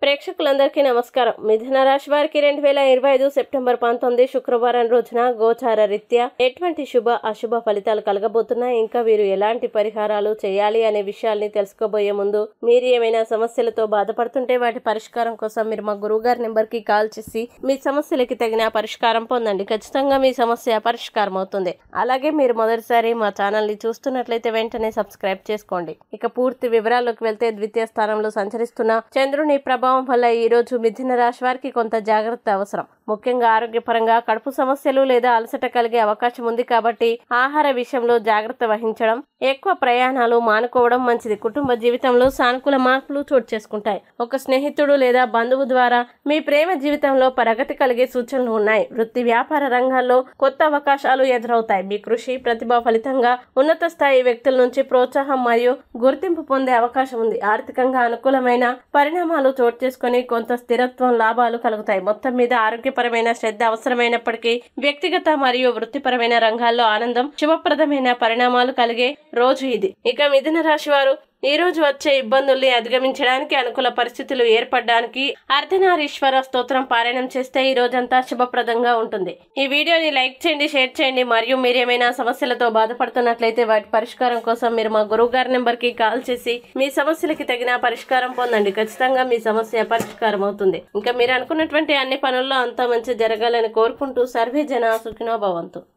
ప్రేక్షకులందరికీ నమస్కారం. మిథున రాశి వారికి 2025 సెప్టెంబర్ 19 శుక్రవారం రోజున గోచార రీత్యా ఎటువంటి శుభ అశుభ ఫలితాలు కలగబోతున్నాయి, ఇంకా వీరు ఎలాంటి పరిహారాలు చేయాలి అనే విషయాల్ని తెలుసుకోబోయే ముందు మీరు ఏమైనా సమస్యలతో బాధపడుతుంటే వాటి పరిష్కారం కోసం మీరు మా గురువుగారి నెంబర్ కి కాల్ చేసి మీ సమస్యలకి తగిన పరిష్కారం పొందండి. ఖచ్చితంగా మీ సమస్య పరిష్కారం అవుతుంది. అలాగే మీరు మొదటిసారి మా ఛానల్ ని చూస్తున్నట్లయితే వెంటనే సబ్స్క్రైబ్ చేసుకోండి. ఇక పూర్తి వివరాల్లోకి వెళ్తే ద్వితీయ స్థానంలో సంచరిస్తున్న చంద్రుని ప్రభావం వల్ల ఈ రోజు మిథున రాశి వారికి కొంత జాగ్రత్త అవసరం. ముఖ్యంగా ఆరోగ్యపరంగా కడుపు సమస్యలు లేదా అలసట కలిగే అవకాశం ఉంది కాబట్టి ఆహార విషయంలో జాగ్రత్త వహించడం, ఎక్కువ ప్రయాణాలు మానుకోవడం మంచిది. కుటుంబ జీవితంలో సానుకూల మార్పులు చోటు చేసుకుంటాయి. ఒక స్నేహితుడు లేదా బంధువు ద్వారా మీ ప్రేమ జీవితంలో ప్రగతి కలిగే సూచనలు ఉన్నాయి. వృత్తి వ్యాపార రంగాల్లో కొత్త అవకాశాలు ఎదురవుతాయి. మీ కృషి ప్రతిభ ఫలితంగా ఉన్నత స్థాయి వ్యక్తుల నుంచి ప్రోత్సాహం మరియు గుర్తింపు పొందే అవకాశం ఉంది. ఆర్థికంగా అనుకూలమైన పరిణామాలు చోటు చేసుకుని కొంత స్థిరత్వం లాభాలు కలుగుతాయి. మొత్తం మీద ఆరోగ్యపరమైన శ్రద్ధ అవసరమైనప్పటికీ వ్యక్తిగత మరియు వృత్తిపరమైన రంగాల్లో ఆనందం, శుభప్రదమైన పరిణామాలు కలిగే రోజు ఇది. ఇక మిథున రాశి వారు ఈ రోజు వచ్చే ఇబ్బందుల్ని అధిగమించడానికి, అనుకూల పరిస్థితులు ఏర్పడడానికి అర్ధనారీశ్వర స్తోత్రం పారాయణం చేస్తే ఈ రోజంతా శుభప్రదంగా ఉంటుంది. ఈ వీడియోని లైక్ చేయండి, షేర్ చేయండి. మరియు మీరేమైనా సమస్యలతో బాధపడుతున్నట్లయితే వాటి పరిష్కారం కోసం మీరు మా గురువు గారి నెంబర్ కి కాల్ చేసి మీ సమస్యలకి తగిన పరిష్కారం పొందండి. ఖచ్చితంగా మీ సమస్య పరిష్కారం అవుతుంది. ఇంకా మీరు అనుకున్నటువంటి అన్ని పనుల్లో అంతా మంచి జరగాలని కోరుకుంటూ సర్వే జన సుఖినో భవంతు.